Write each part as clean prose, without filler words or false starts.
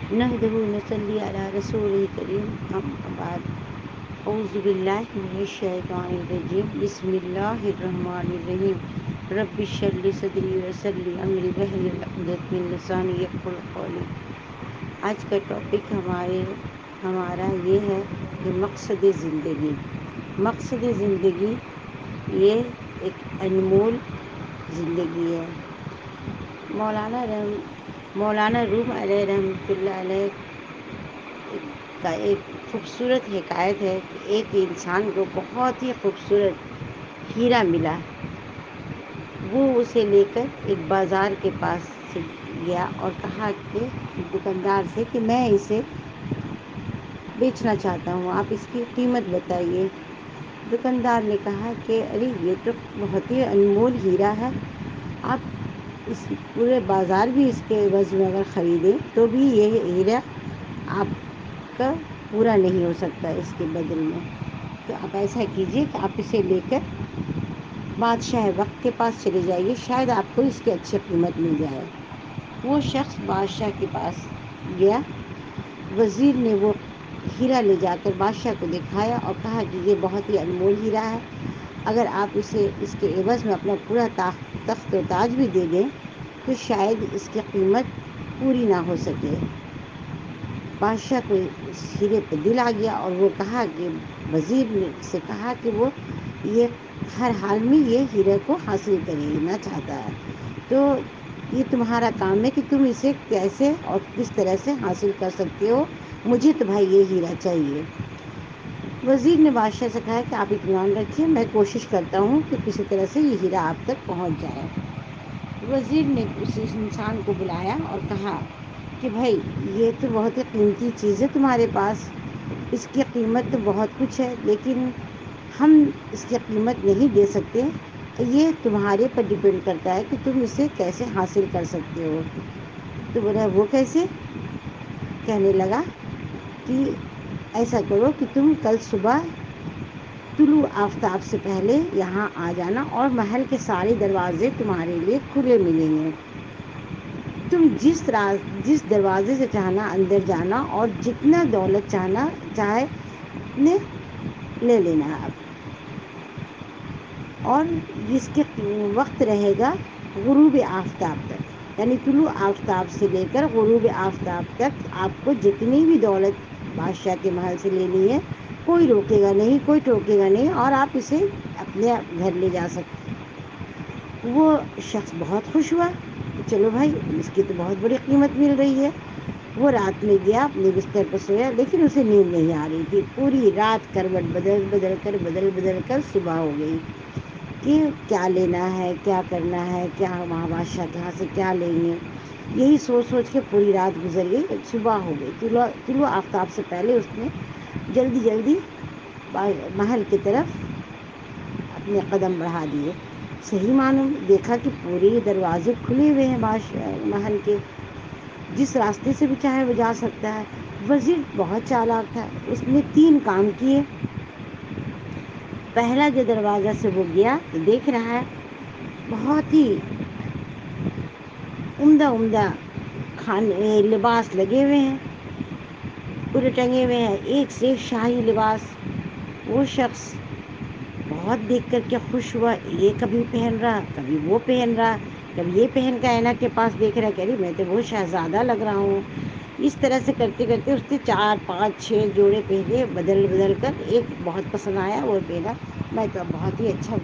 نحمده ونصلي على رسوله الكريم أما بعد أعوذ بالله من الشيطان الرجيم بسم الله الرحمن الرحيم رب اشرح لي صدري ويسر لي أمري واحلل عقدة من لساني يفقهوا قولي۔ آج کا ٹاپک ہمارا یہ ہے کہ مقصد زندگی۔ مقصد زندگی یہ ایک انمول زندگی ہے۔ مولانا روم علیہ رحمۃ اللہ علیہ کا ایک خوبصورت حکایت ہے کہ ایک انسان کو بہت ہی خوبصورت ہیرا ملا۔ وہ اسے لے کر ایک بازار کے پاس سے گیا اور کہا کہ دکاندار سے کہ میں اسے بیچنا چاہتا ہوں، آپ اس کی قیمت بتائیے۔ دکاندار نے کہا کہ ارے یہ تو بہت ہی انمول ہیرا ہے، آپ اس پورے بازار بھی اس کے عوض میں اگر خریدیں تو بھی یہ ہیرا آپ کا پورا نہیں ہو سکتا اس کے بدل میں۔ تو آپ ایسا کیجئے کہ آپ اسے لے کر بادشاہ وقت کے پاس چلے جائیے، شاید آپ کو اس کی اچھی قیمت مل جائے۔ وہ شخص بادشاہ کے پاس گیا۔ وزیر نے وہ ہیرا لے جا کر بادشاہ کو دکھایا اور کہا کہ یہ بہت ہی انمول ہیرا ہے، اگر آپ اسے اس کے عوض میں اپنا پورا تخت و تاج بھی دے دیں تو شاید اس کی قیمت پوری نہ ہو سکے۔ بادشاہ کو اس ہیرے پہ دل آ گیا اور وہ کہا کہ وزیر نے سے کہا کہ وہ یہ ہر حال میں یہ ہیرے کو حاصل کرنا چاہتا ہے، تو یہ تمہارا کام ہے کہ تم اسے کیسے اور کس طرح سے حاصل کر سکتے ہو، مجھے تو بھائی یہ ہیرا چاہیے۔ وزیر نے بادشاہ سے کہا کہ آپ اطمینان رکھیے، میں کوشش کرتا ہوں کہ کسی طرح سے یہ ہیرا آپ تک پہنچ جائے۔ وزیر نے اس انسان کو بلایا اور کہا کہ بھائی یہ تو بہت ہی قیمتی چیز ہے تمہارے پاس، اس کی قیمت تو بہت کچھ ہے لیکن ہم اس کی قیمت نہیں دے سکتے، یہ تمہارے پر ڈیپینڈ کرتا ہے کہ تم اسے کیسے حاصل کر سکتے ہو۔ تو بولا وہ کیسے؟ کہنے لگا کہ ایسا کرو کہ تم کل صبح طلوع آفتاب سے پہلے یہاں آ جانا اور محل کے سارے دروازے تمہارے لیے کھلے ملیں گے، تم جس دروازے سے چاہنا اندر جانا اور جتنا دولت چاہے لے لینا آپ، اور اس کے وقت رہے گا غروب آفتاب تک، یعنی طلوع آفتاب سے لے کر غروب آفتاب تک آپ کو جتنی بھی دولت بادشاہ کے محل سے لینی ہے کوئی روکے گا نہیں، کوئی ٹوکے گا نہیں، اور آپ اسے اپنے گھر لے جا سکتے۔ وہ شخص بہت خوش ہوا کہ چلو بھائی اس کی تو بہت بڑی قیمت مل رہی ہے۔ وہ رات میں گیا اپنے بستر پر سویا، لیکن اسے نیند نہیں آ رہی تھی، پوری رات کروٹ بدل کر صبح ہو گئی کہ کیا لینا ہے، کیا کرنا ہے، کیا وہاں بادشاہ کے ہاں سے کیا لیں گے، یہی سوچ کے پوری رات گزر گئی، صبح ہو گئی۔ طلوع آفتاب سے پہلے اس نے جلدی محل کی طرف اپنے قدم بڑھا دیے۔ صحیح معلوم دیکھا کہ پورے دروازے کھلے ہوئے ہیں محل کے، جس راستے سے بھی چاہے وہ جا سکتا ہے۔ وزیر بہت چالاک تھا، اس نے 3 کام کیے۔ پہلا جو دروازہ سے وہ گیا تو دیکھ رہا ہے بہت ہی عمدہ لباس لگے ہوئے ہیں، پورے ٹنگے ہوئے ہیں، ایک سے ایک شاہی لباس۔ وہ شخص بہت دیکھ کر کے خوش ہوا، یہ کبھی پہن رہا، کبھی وہ پہن رہا، کبھی یہ پہن کا اینا کے پاس دیکھ رہا کہ ارے میں تو وہ شہزادہ لگ رہا ہوں۔ اس طرح سے کرتے کرتے اس نے 4 5 6 جوڑے پہنے، بدل کر ایک بہت پسند آیا وہ پہنا، میں تو بہت ہی اچھا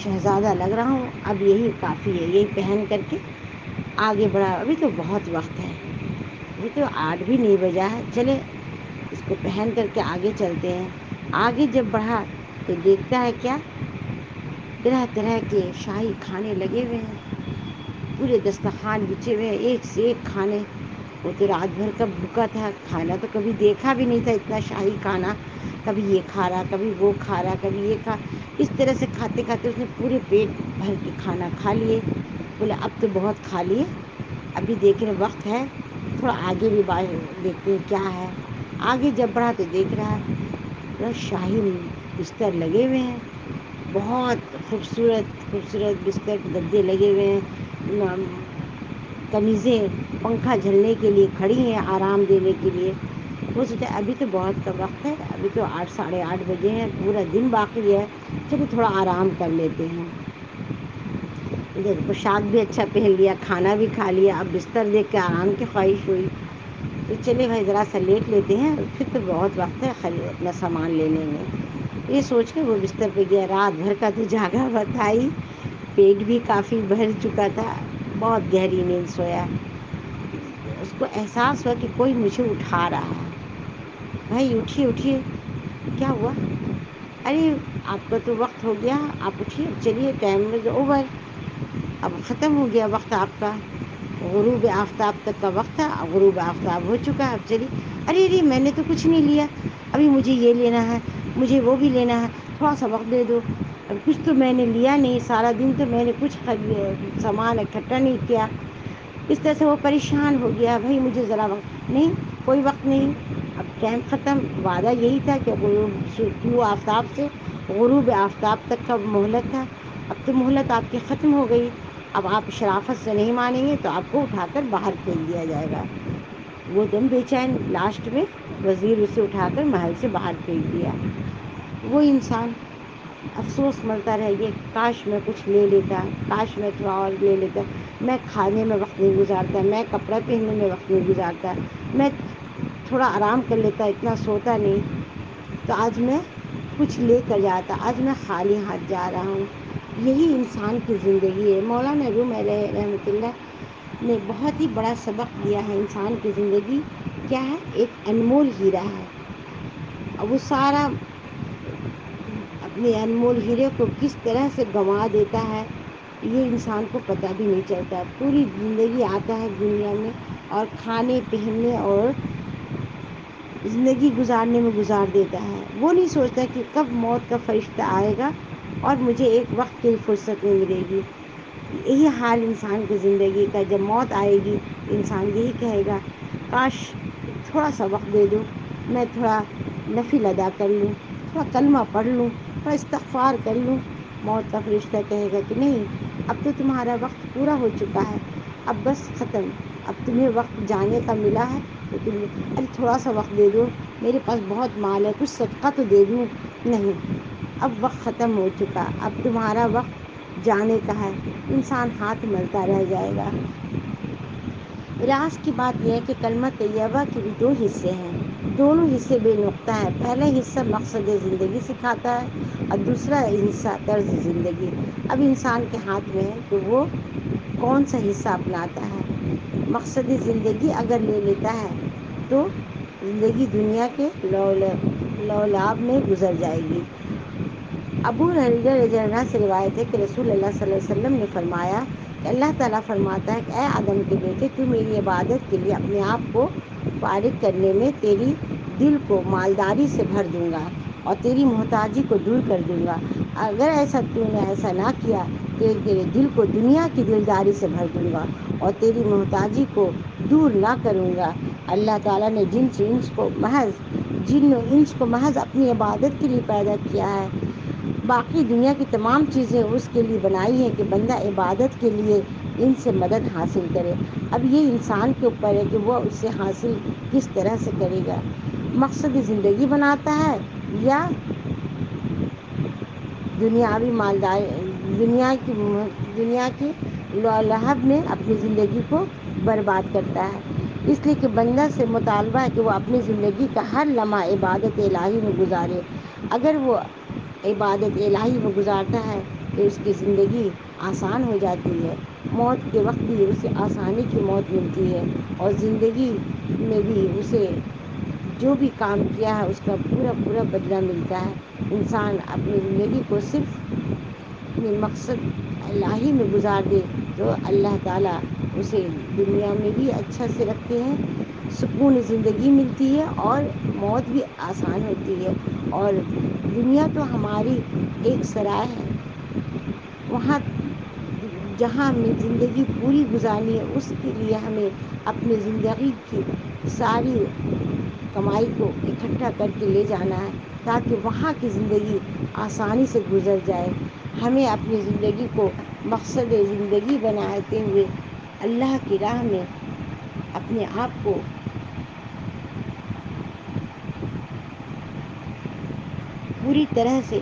شہزادہ لگ رہا ہوں، اب یہی کافی ہے، یہی پہن کر کے آگے بڑھا۔ ابھی تو بہت وقت ہے، ابھی تو 8 بھی نہیں بجا ہے، چلے اس کو پہن کر کے آگے چلتے ہیں۔ آگے جب بڑھا تو دیکھتا ہے کیا، طرح طرح کے شاہی کھانے لگے ہوئے ہیں، پورے دسترخوان بچھے ہوئے ہیں، ایک سے ایک کھانے۔ وہ تو رات بھر کا بھوکا تھا، کھانا تو کبھی دیکھا بھی نہیں تھا اتنا شاہی کھانا، کبھی یہ کھا رہا، کبھی وہ کھا رہا، کبھی یہ کھا، اس طرح سے کھاتے کھاتے اس نے پورے پیٹ بھر کے کھانا کھا لیے۔ بولا اب تو بہت کھا لیے، ابھی دیکھنے وقت ہے تھوڑا آگے بھی دیکھتے ہیں کیا ہے۔ آگے جب بڑھا تو دیکھ رہا ہے شاہی بستر لگے ہوئے ہیں، بہت خوبصورت بستر، گدے لگے ہوئے ہیں، قمیضیں پنکھا جھلنے کے لیے کھڑی ہیں آرام دینے کے لیے. وہ سوچا ابھی تو بہت کا وقت ہے, ابھی تو 8 ساڑھے 8 بجے ہیں, پورا دن باقی ہے, چلیے تھوڑا آرام کر لیتے ہیں. ادھر پوشاک بھی اچھا پہن لیا, کھانا بھی کھا لیا, اب بستر دیکھ کے آرام کی خواہش ہوئی تو چلے بھائی ذرا سا لیٹ لیتے ہیں, پھر تو بہت وقت ہے اپنا سامان لینے میں. یہ سوچ کے وہ بستر پہ گیا. رات بھر کا تو جاگا ہوا تھا ہی, پیٹ بھی کافی بھر چکا تھا, بہت گہری نیند سویا. اس کو احساس ہوا کہ کوئی مجھے اٹھا رہا ہے. بھائی اٹھیے اٹھیے, کیا ہوا؟ ارے آپ کا تو وقت ہو گیا, آپ اٹھیے, چلیے ٹائم از اوور, اب ختم ہو گیا وقت آپ کا, غروب آفتاب تک کا وقت تھا, غروب آفتاب ہو چکا ہے, اب چلیے. ارے ارے میں نے تو کچھ نہیں لیا, ابھی مجھے یہ لینا ہے, مجھے وہ بھی لینا ہے, تھوڑا سا وقت دے دو. اب کچھ تو میں نے لیا نہیں, سارا دن تو میں نے کچھ سامان اکٹھا نہیں کیا. اس طرح سے وہ پریشان ہو گیا. بھائی مجھے ذرا وقت نہیں, کوئی وقت نہیں, اب ٹائم ختم. وعدہ یہی تھا کہ طلوع آفتاب سے غروب آفتاب تک کا مہلت تھا, اب تو مہلت آپ کی ختم ہو گئی. اب آپ شرافت سے نہیں مانیں گے تو آپ کو اٹھا کر باہر پھینک دیا جائے گا. وہ دم بے چین, لاسٹ میں وزیر اسے اٹھا کر محل سے باہر پھینک دیا. وہ انسان افسوس مرتا رہ گیا, کاش میں کچھ لے لیتا, کاش میں تھوڑا اور لے لیتا, میں کھانے میں وقت نہیں گزارتا, میں کپڑا پہننے میں وقت نہیں گزارتا, میں تھوڑا آرام کر لیتا, اتنا سوتا نہیں, تو آج میں کچھ لے کر جاتا, آج میں خالی ہاتھ جا رہا ہوں. یہی انسان کی زندگی ہے. مولانا روم علیہ رحمۃ اللہ نے بہت ہی بڑا سبق دیا ہے. انسان کی زندگی کیا ہے, ایک انمول ہیرا ہے, اور وہ سارا اپنے انمول ہیرے کو کس طرح سے گنوا دیتا ہے یہ انسان کو پتہ بھی نہیں چلتا. پوری زندگی آتا ہے دنیا میں اور کھانے پہننے اور زندگی گزارنے میں گزار دیتا ہے. وہ نہیں سوچتا کہ کب موت کا فرشتہ آئے گا اور مجھے ایک وقت کی فرصت نہیں ملے گی. یہی حال انسان کی زندگی کا. جب موت آئے گی انسان یہی کہے گا, کاش تھوڑا سا وقت دے دو, میں تھوڑا نفل ادا کر لوں, تھوڑا کلمہ پڑھ لوں, تھوڑا استغفار کر لوں. موت کا فرشتہ کہے گا کہ نہیں, اب تو تمہارا وقت پورا ہو چکا ہے, اب بس ختم, اب تمہیں وقت جانے کا ملا ہے تو تم, ارے تھوڑا سا وقت دے دو, میرے پاس بہت مال ہے, کچھ صدقہ تو دے دوں. نہیں, اب وقت ختم ہو چکا, اب تمہارا وقت جانے کا ہے. انسان ہاتھ ملتا رہ جائے گا. راز کی بات یہ ہے کہ کلمہ طیبہ کے بھی 2 حصے ہیں, دونوں حصے بے نقطہ ہیں. پہلا حصہ مقصد زندگی سکھاتا ہے اور دوسرا حصہ طرز زندگی. اب انسان کے ہاتھ میں ہے کہ وہ کون سا حصہ اپناتا ہے. مقصد زندگی اگر لے لیتا ہے تو زندگی دنیا کے لولاب میں گزر جائے گی. ابو ہریرہ رضی اللہ عنہ سے روایت ہے کہ رسول اللہ صلی اللہ علیہ وسلم نے فرمایا کہ اللہ تعالیٰ فرماتا ہے کہ اے آدم کے بیٹے, تو میری عبادت کے لیے اپنے آپ کو فارغ کرنے میں تیری دل کو مالداری سے بھر دوں گا اور تیری محتاجی کو دور کر دوں گا. اگر تو نے ایسا نہ کیا تو تیرے دل کو دنیا کی دلداری سے بھر دوں گا اور تیری محتاجی کو دور نہ کروں گا. اللہ تعالیٰ نے جن و انس کو محض اپنی عبادت کے لیے پیدا کیا ہے. باقی دنیا کی تمام چیزیں اس کے لیے بنائی ہیں کہ بندہ عبادت کے لیے ان سے مدد حاصل کرے. اب یہ انسان کے اوپر ہے کہ وہ اس سے حاصل کس طرح سے کرے گا. مقصد زندگی بناتا ہے یا دنیاوی مالداری, دنیا کی لہب میں اپنی زندگی کو برباد کرتا ہے. اس لیے کہ بندہ سے مطالبہ ہے کہ وہ اپنی زندگی کا ہر لمحہ عبادت الہی میں گزارے. اگر وہ عبادت الہی میں گزارتا ہے تو اس کی زندگی آسان ہو جاتی ہے. موت کے وقت بھی اسے آسانی کی موت ملتی ہے اور زندگی میں بھی اسے جو بھی کام کیا ہے اس کا پورا پورا بدلہ ملتا ہے. انسان اپنی زندگی کو صرف اپنے مقصد الہی میں گزار دے تو اللہ تعالیٰ اسے دنیا میں بھی اچھا سے رکھتے ہیں, سکون زندگی ملتی ہے اور موت بھی آسان ہوتی ہے. اور دنیا تو ہماری ایک سرائے ہے, وہاں جہاں ہمیں زندگی پوری گزارنی ہے اس کے لیے ہمیں اپنی زندگی کی ساری کمائی کو اکٹھا کر کے لے جانا ہے تاکہ وہاں کی زندگی آسانی سے گزر جائے. ہمیں اپنی زندگی کو مقصد زندگی بناتے ہوئے اللہ کی راہ میں اپنے آپ کو پوری طرح سے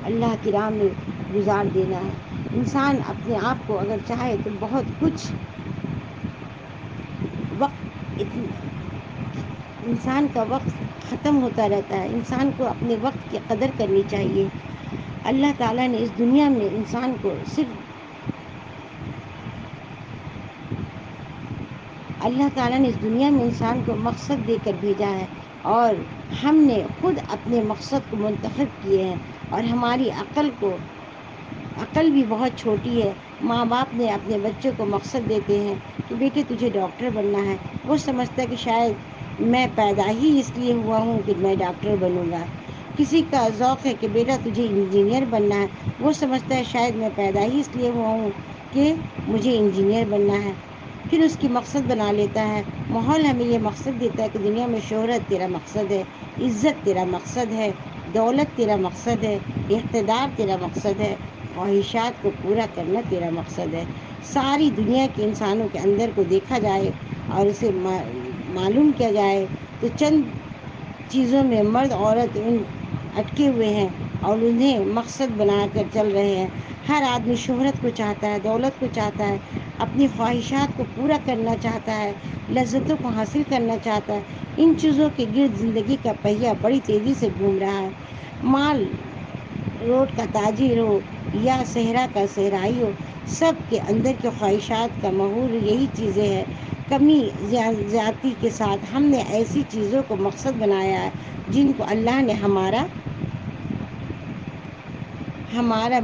اللہ کی راہ میں گزار دینا ہے۔ انسان اپنے آپ کو اگر چاہے تو بہت کچھ وقت انسان کا وقت ختم ہوتا رہتا ہے، انسان کو اپنے وقت کی قدر کرنی چاہیے۔ اللہ تعالیٰ نے اس دنیا میں انسان کو مقصد دے کر بھیجا ہے، اور ہم نے خود اپنے مقصد کو منتخب کیے ہیں، اور ہماری عقل بھی بہت چھوٹی ہے۔ ماں باپ نے اپنے بچوں کو مقصد دیتے ہیں کہ بیٹے تجھے ڈاکٹر بننا ہے، وہ سمجھتا ہے کہ شاید میں پیدا ہی اس لیے ہوا ہوں کہ میں ڈاکٹر بنوں گا۔ کسی کا ذوق ہے کہ بیٹا تجھے انجینئر بننا ہے، وہ سمجھتا ہے شاید میں پیدا ہی اس لیے ہوا ہوں کہ مجھے انجینئر بننا ہے، پھر اس کی مقصد بنا لیتا ہے۔ ماحول ہمیں یہ مقصد دیتا ہے کہ دنیا میں شہرت تیرا مقصد ہے، عزت تیرا مقصد ہے، دولت تیرا مقصد ہے، اقتدار تیرا مقصد ہے، خواہشات کو پورا کرنا تیرا مقصد ہے۔ ساری دنیا کے انسانوں کے اندر کو دیکھا جائے اور اسے معلوم کیا جائے تو چند چیزوں میں مرد عورت اٹکے ہوئے ہیں اور انہیں مقصد بنا کر چل رہے ہیں۔ ہر آدمی شہرت کو چاہتا ہے، دولت کو چاہتا ہے، اپنی خواہشات کو پورا کرنا چاہتا ہے، لذتوں کو حاصل کرنا چاہتا ہے۔ ان چیزوں کے گرد زندگی کا پہیہ بڑی تیزی سے گھوم رہا ہے۔ مال روڈ کا تاجر ہو یا صحرا کا صحرائی ہو، سب کے اندر کی خواہشات کا محور یہی چیزیں ہیں۔ کمی زیادتی کے ساتھ ہم نے ایسی چیزوں کو مقصد بنایا ہے جن کو اللہ نے ہمارا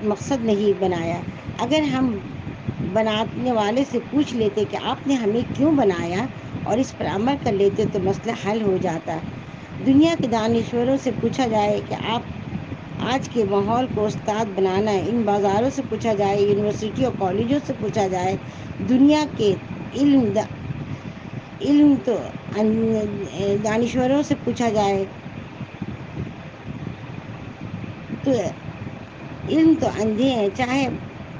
مقصد نہیں بنایا۔ اگر ہم بنانے والے سے پوچھ لیتے کہ آپ نے ہمیں کیوں بنایا اور اس پر عمل کر لیتے تو مسئلہ حل ہو جاتا۔ دنیا کے دانشوروں سے پوچھا جائے کہ آپ آج کے ماحول کو استاد بنانا ہے، ان بازاروں سے پوچھا جائے، یونیورسٹی اور کالجوں سے پوچھا جائے، دنیا کے علم تو دانشوروں سے پوچھا جائے تو علم تو اندھے ہیں، چاہے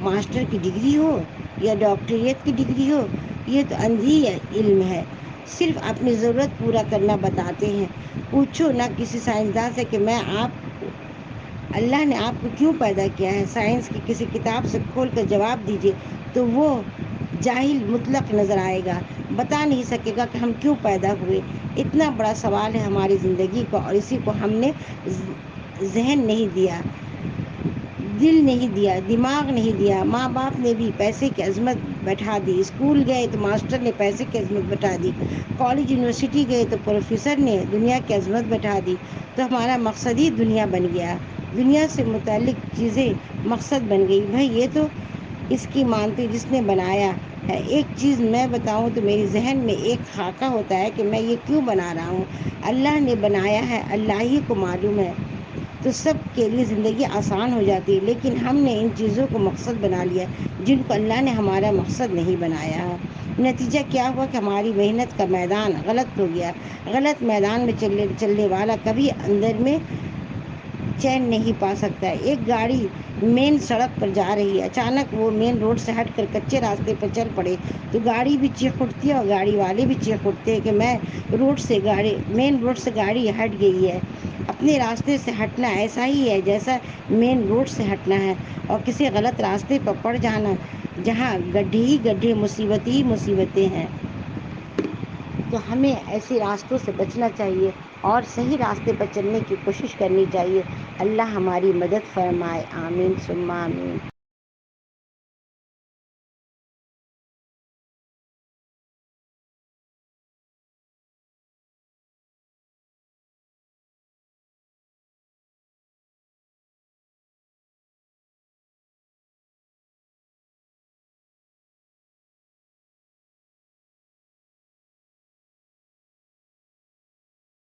ماسٹر کی ڈگری ہو یا ڈاکٹریٹ کی ڈگری ہو، یہ تو اندھی علم ہے، صرف اپنی ضرورت پورا کرنا بتاتے ہیں۔ پوچھو نہ کسی سائنسداں سے کہ اللہ نے آپ کو کیوں پیدا کیا ہے، سائنس کی کسی کتاب سے کھول کر جواب دیجیے تو وہ جاہل مطلق نظر آئے گا، بتا نہیں سکے گا کہ ہم کیوں پیدا ہوئے۔ اتنا بڑا سوال ہے ہماری زندگی کا، اور اسی کو ہم نے ذہن نہیں دیا، دل نہیں دیا، دماغ نہیں دیا۔ ماں باپ نے بھی پیسے کی عظمت بٹھا دی، اسکول گئے تو ماسٹر نے پیسے کی عظمت بٹھا دی، کالج یونیورسٹی گئے تو پروفیسر نے دنیا کی عظمت بٹھا دی، تو ہمارا مقصد ہی دنیا بن گیا، دنیا سے متعلق چیزیں مقصد بن گئی۔ بھائی یہ تو اس کی مانتے جس نے بنایا ہے۔ ایک چیز میں بتاؤں تو میرے ذہن میں ایک خاکہ ہوتا ہے کہ میں یہ کیوں بنا رہا ہوں۔ اللہ نے بنایا ہے، اللہ ہی کو معلوم ہے، تو سب کے لیے زندگی آسان ہو جاتی ہے، لیکن ہم نے ان چیزوں کو مقصد بنا لیا جن کو اللہ نے ہمارا مقصد نہیں بنایا ہے۔ نتیجہ کیا ہوا کہ ہماری محنت کا میدان غلط ہو گیا۔ غلط میدان میں چلنے والا کبھی اندر میں چین نہیں پا سکتا۔ ایک گاڑی مین سڑک پر جا رہی ہے، اچانک وہ مین روڈ سے ہٹ کر کچے راستے پر چل پڑے تو گاڑی بھی چیخ اٹھتی ہے اور گاڑی والے بھی چیخ اٹھتے ہیں کہ مین روڈ سے گاڑی ہٹ گئی ہے۔ اپنے راستے سے ہٹنا ایسا ہی ہے جیسا مین روڈ سے ہٹنا ہے، اور کسی غلط راستے پر پڑ جانا جہاں گڈھے ہی گڈھے، مصیبت ہی مصیبتیں ہیں۔ تو ہمیں ایسے راستوں سے بچنا چاہیے اور صحیح راستے پر چلنے کی کوشش کرنی چاہیے۔ اللہ ہماری مدد فرمائے، آمین ثم آمین۔